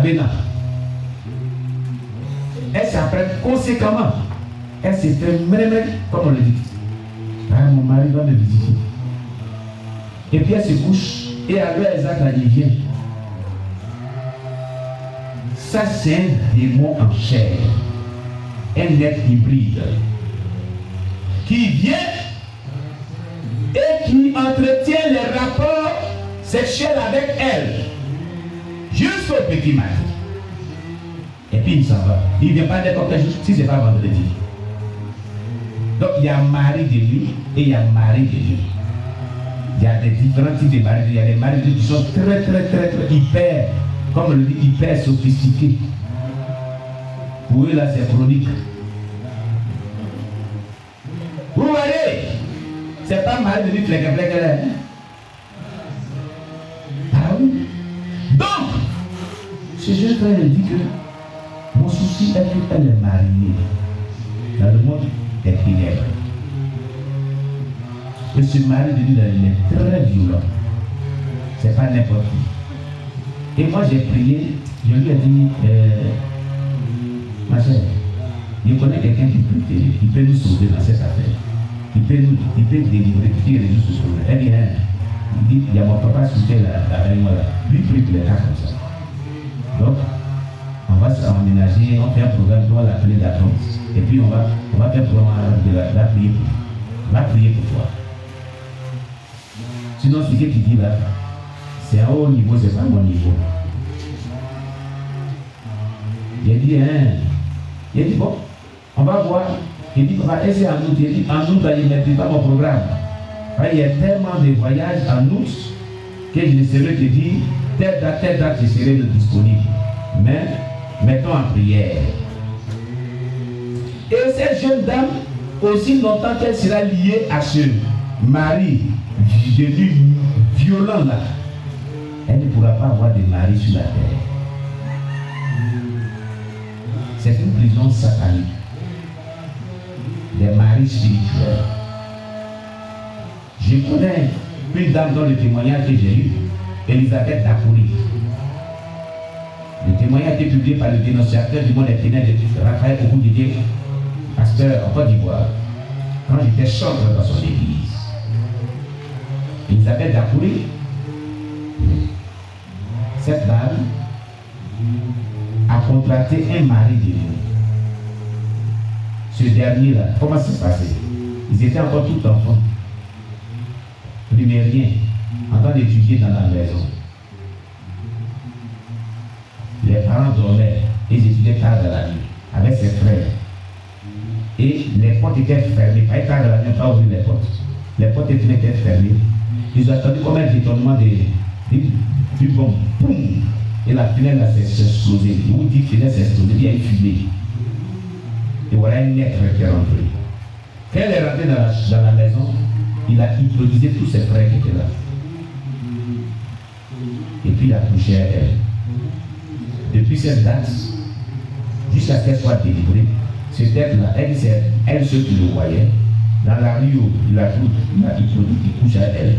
Abena. Elle s'apprête conséquemment. Elle s'est fait mrémé, comme on le dit. Ah, mon mari va me visiter. Et puis elle se couche. Et à l'heure exacte, il vient. Ça, c'est un démon en chair. Un être hybride. Qui vient et qui entretient les rapports sexuels avec elle. Jusqu'au petit matin. Et puis il s'en va. Il ne vient pas n'importe quel jour si ce n'est pas vendredi. Donc il y a mari de lui et il y a mari de lui. Il y a des différents types de maris. Il y a des maris de lui qui sont très hyper, comme on le dit, hyper sophistiqués. Pour eux là c'est chronique. Vous voyez, c'est pas mari de lui fleck là. Ah oui. Donc, ce jeune frère dit que mon souci est qu'elle est mariée dans le monde des ténèbres. Et ce mari de lui, il est très violent. C'est pas n'importe qui. Et moi j'ai prié, je lui ai dit, ma chère, je connais quelqu'un qui peut nous sauver dans cette affaire. Il peut délivrer, qui résout ce problème. Elle dit, il dit, il y a mon papa qui fait la réunion là. Lui prie pour les cas comme ça. Donc, on va s'emménager, on fait un programme, on va l'appeler d'attente. Et puis on va faire un programme de la prier pour toi. On va prier pour toi. Sinon, ce que tu dis là, c'est à haut niveau, c'est pas mon niveau. Il dit, bon, on va voir. Il dit, on va essayer en août. Il dit, en août, il ne maîtrise pas mon programme. Il y a tellement de voyages en août que je ne saurais te dire, telle date, je serai disponible. Mais, mettons en prière. Et cette jeune dame, aussi longtemps qu'elle sera liée à ce mari devenu violent là, elle ne pourra pas avoir de mari sur la terre. C'est une prison satanique. Des maris spirituels. Je connais une dame dans le témoignage que j'ai eu, Elisabeth Dakouri. Le témoignage a été publié par le dénonciateur du monde des ténèbres de Raphaël Okoudidé, pasteur en Côte d'Ivoire, quand j'étais chantre dans son église. Elisabeth Dakouri, cette dame a contracté un mari de lui. Ce dernier-là, comment ça se passait? Ils étaient encore tout enfants, primérien, en train d'étudier dans la maison. Les parents dormaient et ils étudiaient tard dans la nuit avec ses frères. Et les portes étaient fermées. Pas tard dans la nuit, on n'a pas ouvert les portes. Les portes étaient fermées. Ils ont attendu comme un détournement du bombe. Boum! Et la fenêtre s'est explosée. Ils vous dites que la fenêtre s'est explosée, il y a une fumée. Et voilà un être qui est rentré. Quand elle est rentrée dans la maison, il a hypnotisé tous ses frères qui étaient là. Et puis il a touché à elle. Depuis cette date, jusqu'à ce qu'elle soit délivrée, cette être-là, elle seule qui le voyait. Dans la rue, il a hypnotisé, il couche à elle.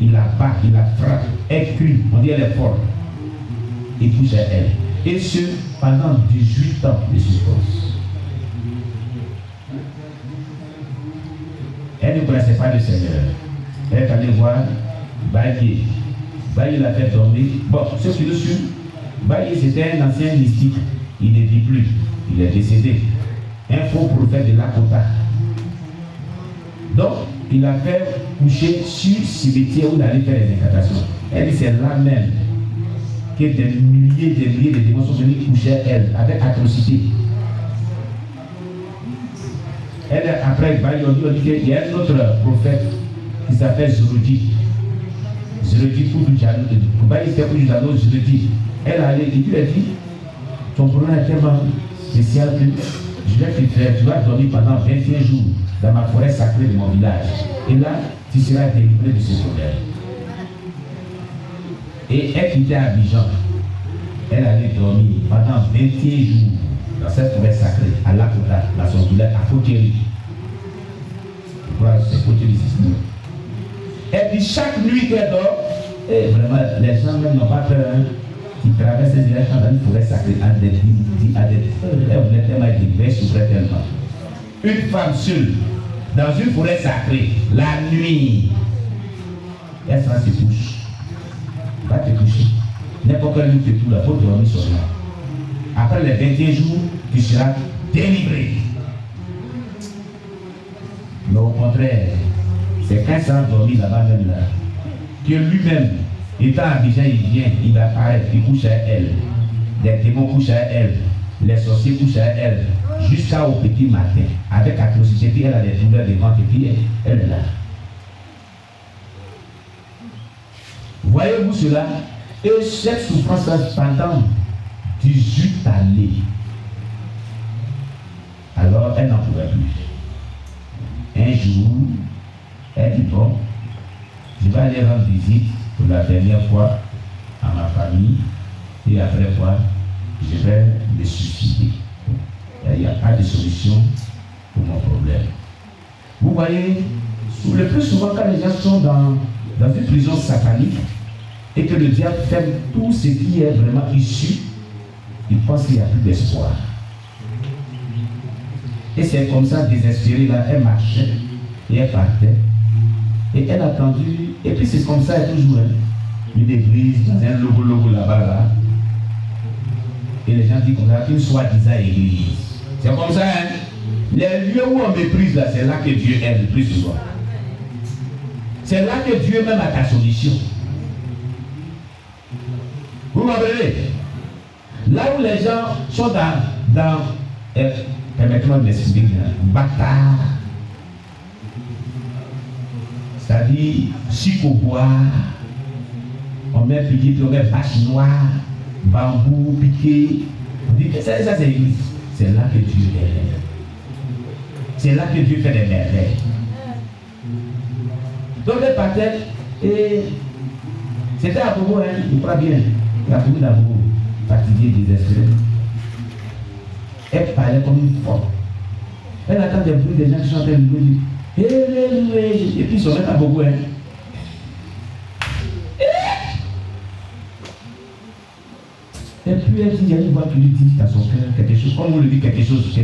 Il la bat, il la frappe, elle crie, on dit elle est forte. Il touche à elle. Et ce, pendant 18 ans de suspense. Elle ne connaissait pas le Seigneur. Elle est allée voir Baye. Baye l'a fait dormir. Bon, ceux qui le suivent, Baye c'était un ancien mystique. Il ne vit plus. Il est décédé. Un faux prophète de Lakota. Donc, il a fait coucher sur le cimetière où il allait faire les incantations. Elle dit c'est là même que des milliers de démons sont venus coucher à elle avec atrocité. Elle, après, on dit qu'il y a un autre prophète qui s'appelle Zerodi. Zerodi pour Dujano. Zerodi. Elle a dit, ton problème est tellement spécial que je vais te faire, tu vas dormir pendant 21 jours dans ma forêt sacrée de mon village. Et là, tu seras délivré de ce problème. Et elle quittait Abidjan. Elle allait dormir pendant 21 jours dans cette forêt sacrée, à Lakota, dans son village, à Kotéri. C'est Kotéri, c'est ça. Elle dit chaque nuit qu'elle dort, et vraiment, les gens même n'ont pas peur. Hein. qui traverse les élections dans une forêt sacrée elle voulait tellement être libre, elle souffrait tellement. Une femme seule, dans une forêt sacrée, la nuit, elle sera se couche. Va te coucher. N'importe quel lieu que tout, la faute dormir sur là. Après les 21 jours, tu seras délivré. Mais au contraire, c'est quand il sera dormi là-bas même là, que lui-même, étant Abidjan, il vient, il va apparaître, il couche à elle. Les démons couchent à elle, les sorciers couchent à elle, jusqu'au petit matin, avec atrocité, puis elle a des douleurs de ventre, et puis elle est là. Voyez-vous cela? Et cette souffrance pendant 18 années. Alors elle n'en pouvait plus. Un jour, elle dit bon, je vais aller rendre visite pour la dernière fois à ma famille, et après quoi, je vais me suicider. Il n'y a pas de solution pour mon problème. Vous voyez, le plus souvent quand les gens sont dans une prison satanique et que le diable ferme tout ce qui est vraiment issu, ils pensent qu'il n'y a plus d'espoir. Et c'est comme ça, désespérée, là, elle marchait et elle partait. Et elle a attendu, et puis c'est comme ça, elle toujours une église, dans un logo là-bas, là. Et les gens disent comme ça, qu'une soi-disant église. C'est comme ça, hein. Les lieux où on méprise, là, c'est là que Dieu est le plus souvent. C'est là que Dieu même a ta solution. Vous m'appelez? Là où les gens sont permettez-moi de m'expliquer, bâtard. C'est-à-dire, chic au bois, on met piqué, puis on met vache noire, bambou, piqué. On dit que ça c'est l'église. C'est là que Dieu est. C'est là que Dieu fait des merveilles. Donc elle partait et c'était à Bobo, hein, il croit bien. Il a trouvé d'amour, fatigué, désespéré. Elle parlait comme une folle. Elle attend des bruits des gens qui chantaient le bruit. Et puis ils sont même à Bobo, hein. Et puis elle dit, il y a une voix qui lui dit dans son cœur quelque chose. Comme vous le dites, quelque chose.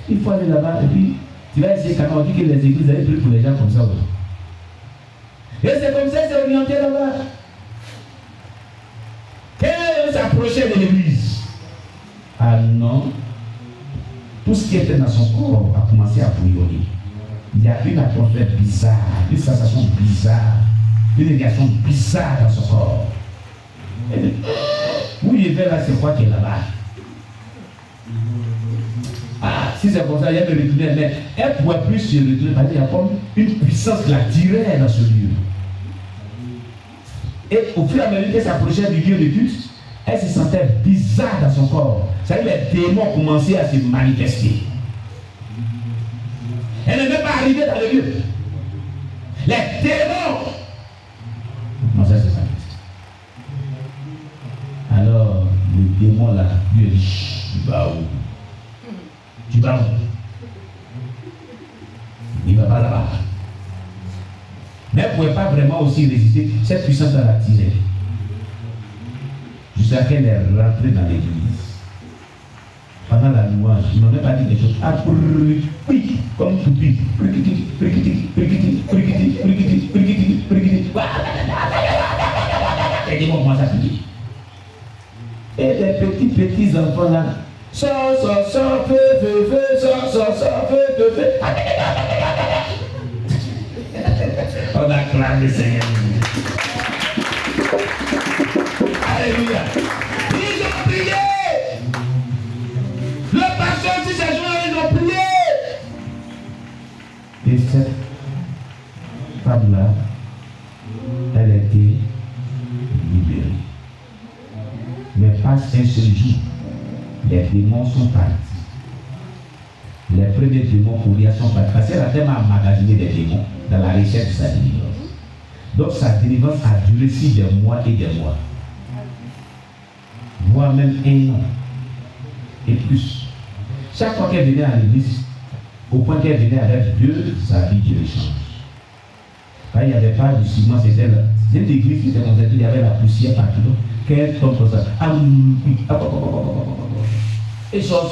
Il faut aller là-bas et puis tu vas essayer quand on dit que les églises avaient pris pour les gens comme ça. Et c'est comme ça, c'est orienté là-bas. Quand on s'approchait de l'église, ah non, tout ce qui était dans son corps a commencé à bouillonner. Il y a une atmosphère bizarre, une sensation bizarre, une réaction bizarre dans son corps. Où il est là, c'est quoi qui est là-bas? Ah, si c'est comme ça, il y a le retourner, mais elle ne pouvait plus se retourner parce qu'il y a comme une puissance qui la tirait dans ce lieu. Et au fur et à mesure qu'elle s'approchait du lieu de culte, elle se sentait bizarre dans son corps. Ça veut dire que les démons commençaient à se manifester. Elle n'est même pas arrivée dans le lieu. Les démons commençaient à se manifester. Alors, le démon là, lui dit, tu vas où? Tu vas où? Il ne va pas là-bas. Mais elle ne pouvait pas vraiment aussi résister. Cette puissance la tirait. Jusqu'à qu'elle est rentrée dans l'église. Pendant la louange, ils n'ont même pas dit des choses. Ah, comme tout pique. Et les démons commencent à piquer. Et les petits enfants là, sort, feu, feu. On acclame le Seigneur. Alléluia. Ils ont prié. Le pasteur, si ces gens ils ont prié. Et cette femme-là, elle était libérée. Mais passe un seul jour, les démons sont partis. Les premiers démons Uriah sont partis. Parce qu'elle a tellement emmagasiné des démons dans la recherche de sa délivrance. Donc sa délivrance a duré des mois et des mois. Voire même 1 an. Et plus. Chaque fois qu'elle venait à l'église, au point qu'elle venait avec Dieu, sa vie Dieu change. Quand il n'y avait pas du ciment, c'était C'est une église qui était comme ça, il y avait la poussière partout. Qu'elle tombe comme ça. Et sort.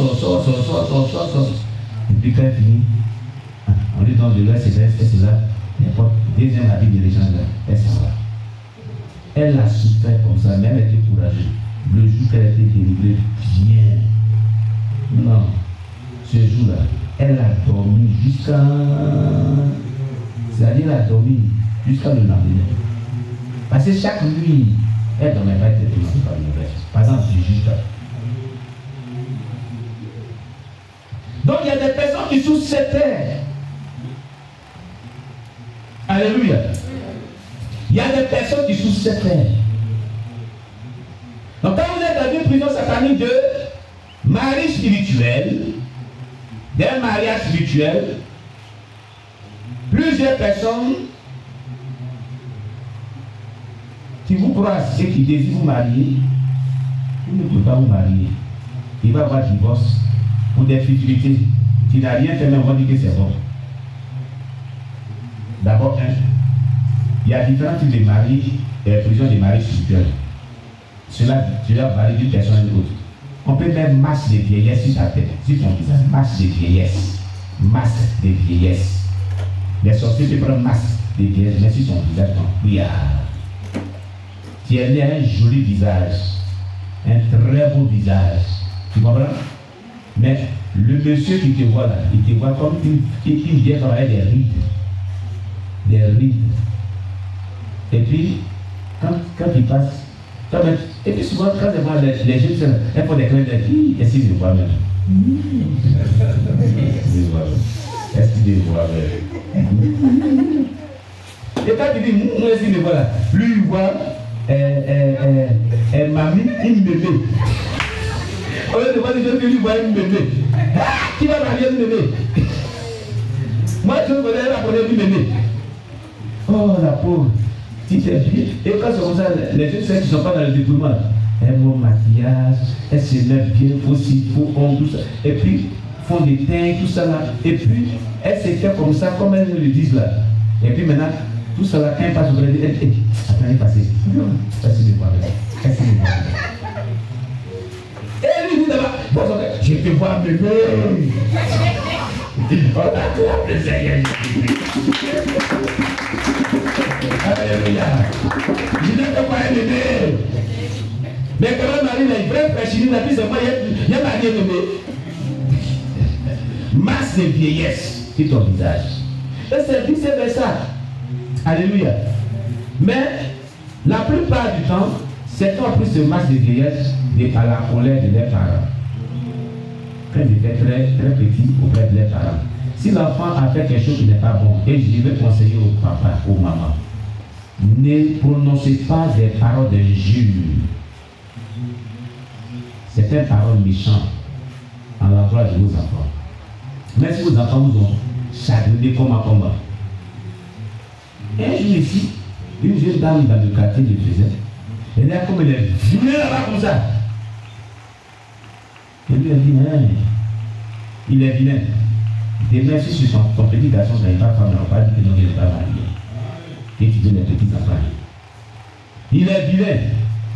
Et puis quand elle finit, on lui donne de l'eau, c'est là. Deuxième habit de l'échange, elle s'en va. Elle a souffert comme ça, mais elle était courageuse. Le jour qu'elle a été délivrée, bien. Non, ce jour-là, elle a dormi jusqu'à. C'est-à-dire, elle a dormi jusqu'à le lendemain. Parce que chaque nuit, elle ne dormait pas, elle était demandée par le reste. Par exemple, du juste. Donc, il y a des personnes qui sont sur cette terre. Alléluia. Il y a des personnes qui sont sur cette terre. Donc, quand vous êtes dans une prison satanique de mari spirituel, d'un mariage spirituel, plusieurs personnes qui vous croisent et qui désirent vous marier, vous ne pouvez pas vous marier. Il va y avoir divorce pour des futilités. Tu n'as rien fait, mais on va dire que c'est bon. D'abord, il y a différents types de mariés, prisons de mariage spirituel. Cela varie d'une personne à une autre. On peut mettre masse de vieillesse sur ta tête. Si on dit ça, masse de vieillesse. Masse de vieillesse. Les sorciers peuvent prendre masse de vieillesse, mais si son visage en prière. Tu as un joli visage, un très beau visage. Tu comprends? Mais le monsieur qui te voit là, il te voit comme une vieille avec des rides. Des rides. Et puis, quand il passe, et puis souvent, quand je vois les jeunes, elles font des clins d'œil. Est-ce qu'ils me voient même? Est-ce qu'ils me voient même? Et quand tu dis, est-ce qu'il me voit là? Lui, il voit mamie, une bébé. Au lieu de voir les jeunes filles, lui voit une bébé. Qui va marier une bébé? Moi, je connais la première une bébé. Oh, la pauvre. Et quand c'est comme ça, les jeunes filles qui ne sont pas dans le dépouillement, elles vont au maquillage, elles se mettent bien, aussi, faux ongles, tout ça. Et puis, font des teintes, tout ça là. Et puis, elles se font comme ça, comme elles le disent là. Et puis maintenant, tout ça là, quand elles passent au bébé, elles disent, attendez, passez. Passez de voir. Passez de voir. Et lui dit d'abord, je te vois bébé. On acclame le Seigneur Jésus. Alléluia. Je ne peux pas un bébé. Mais quand Marie a une vraie fraîcheur, la plus c'est moi, il y a marié bébé. Masse de vieillesse sur ton visage. Et c'est vice-versa. Alléluia. Mais la plupart du temps, c'est en plus de masse de vieillesse à la colère de leurs parents. Quand ils étaient très, très petits auprès de leurs parents. Si l'enfant a fait quelque chose qui n'est pas bon, et je vais conseiller au papa, aux mamans, ne prononcez pas des paroles d'injure. C'est une parole méchante en l'endroit de vos enfants. Mais si vos enfants vous ont chagriné comme un combat. Un jour ici, une jeune dame dans le quartier de Jésus, elle est comme elle est venue là-bas comme ça. Et lui a dit, hein, il est vilain. Demain, si sur ton petit garçon n'arrive pas à faire, on va pas dire que non, il n'est pas marié. Et tu veux les petits enfants. Il est vilain.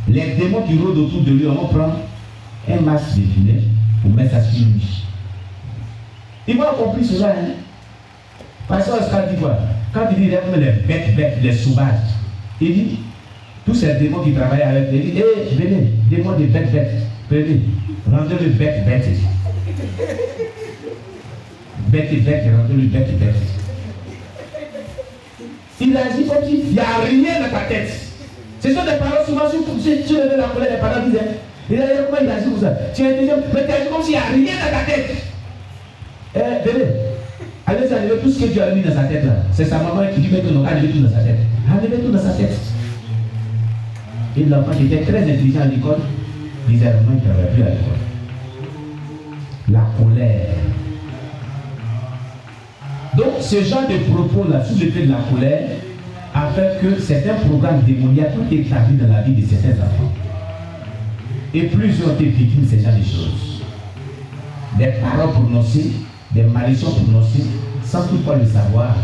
Les démons qui rôdent autour de lui, on va prendre un masque de vilain pour mettre ça sur lui. Il va compris cela, hein. Parce que Oscar dit quoi? Quand il dit il y a comme les bêtes, les sauvages, il dit, tous ces démons qui travaillent avec lui, il dit, hé, venez, démons de bêtes, venez, rendez-le bête. Bête, rendez-le bête. Il agit comme s'il n'y a rien dans ta tête. Ce sont des paroles souvent sur lever la colère, les parents disent, il a dit comment il agit comme ça. Tu es intelligent, mais tu agis comme s'il n'y a rien dans ta tête. Venez, allez enlever tout ce que tu as mis dans sa tête là. C'est sa maman qui dit, mettez enlever tout dans sa tête. Enlevez tout dans sa tête. Et l'enfant qui était très intelligent à l'école, disait vraiment qu'il ne travaillait plus à l'école. La colère. Donc, ce genre de propos-là, sous l'effet de la colère, a fait que certains programmes démoniaques ont été établis dans la vie de certains enfants. Et plusieurs ont été victimes de ce genre de choses. Des paroles prononcées, des malédictions prononcées, sans toutefois le savoir,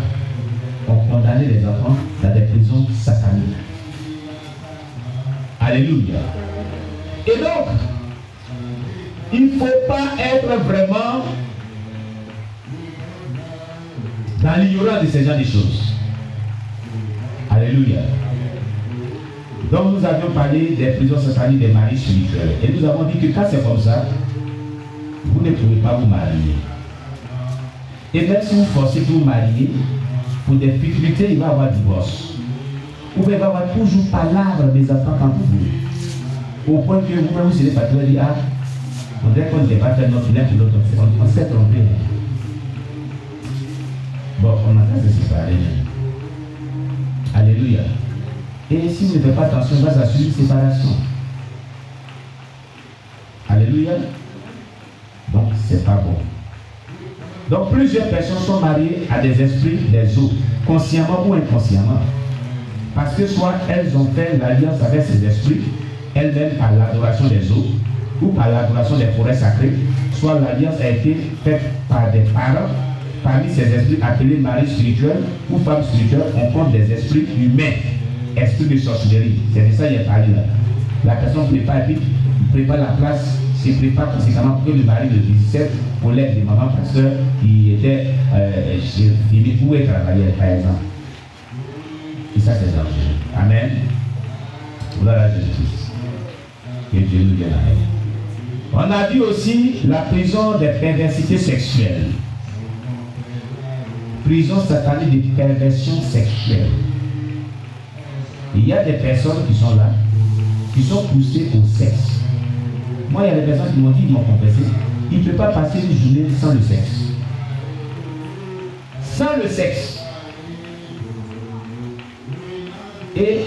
ont condamné les enfants dans des prisons sataniques. Alléluia. Et donc, il ne faut pas être vraiment dans l'ignorance de ces genre de choses. Alléluia. Donc nous avions parlé des prisons sataniques des maris spirituels. Et nous avons dit que quand c'est comme ça, vous ne pouvez pas vous marier. Et même si vous forcez pour vous marier, pour des difficultés, il va y avoir divorce. Ou il va y avoir toujours palabres des enfants entre vous. Au point que vous-même, vous serez pas très dit, ah, on dirait qu'on n'était pas fait notre l'un pour l'autre. On s'est trompé. Bon, on a qu'à se séparer. Alléluia. Et si vous ne faites pas attention, il va s'assurer une séparation. Alléluia. Donc, c'est pas bon. Donc, plusieurs personnes sont mariées à des esprits des eaux, consciemment ou inconsciemment. Parce que soit elles ont fait l'alliance avec ces esprits, elles-mêmes par l'adoration des eaux, ou par l'adoration des forêts sacrées, soit l'alliance a été faite par des parents. Parmi ces esprits appelés maris spirituels ou femmes spirituelles, on compte des esprits humains, esprits de sorcellerie. C'est de ça qu'il y a parlé là. La personne prépare la place, se prépare conséquemment pour que le mari le visite pour l'aide des mamans pasteurs qui étaient chez Philippe ou travaillaient par exemple. Et ça c'est dangereux. Amen. Voilà Jésus-Christ. Que Dieu nous vienne à elle. On a vu aussi la prison des perversités sexuelles. Prison satanique de perversion sexuelle. Il y a des personnes qui sont là, qui sont poussées au sexe. Moi, il y a des personnes qui m'ont dit, ils m'ont confessé, ils ne peuvent pas passer une journée sans le sexe. Sans le sexe. Et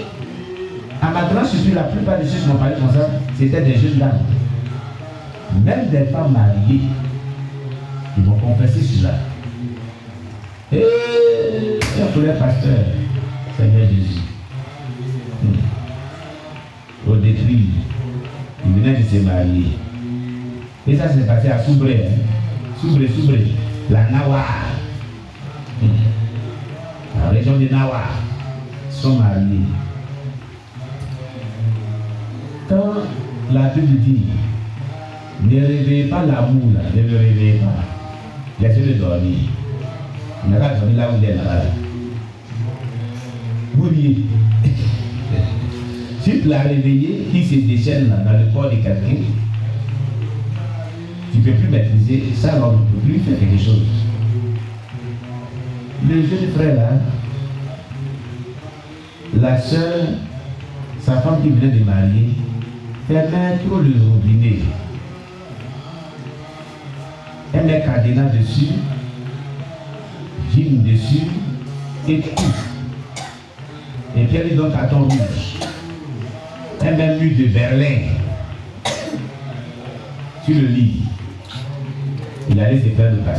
à ma grande surprise, la plupart de ceux qui m'ont parlé comme ça, c'était des jeunes dames. Même des femmes mariées, ils m'ont confessé cela. Et pour les pasteurs, Seigneur Jésus, au détruit, il venait de se marier. Et ça s'est passé à Soubré, Soubré, la Nawa, la région de Nawa, sont mariés. Quand la Bible dit, ne réveillez pas l'amour, ne le réveillez pas, laissez-le dormir. On n'a pas dormi là où il est là-bas. Vous voyez, si tu l'as réveillé, qui se déchaîne dans le corps de quelqu'un, tu ne peux plus maîtriser ça, alors on ne peut plus faire quelque chose. Le jeune frère là, la soeur, sa femme qui venait de marier, fermait trop le robinet. Elle met cadenas dessus, jean dessus, et tout. Et puis elle est dans le carton rouge. Elle met mur de Berlin sur le lit. Il allait se faire le carton.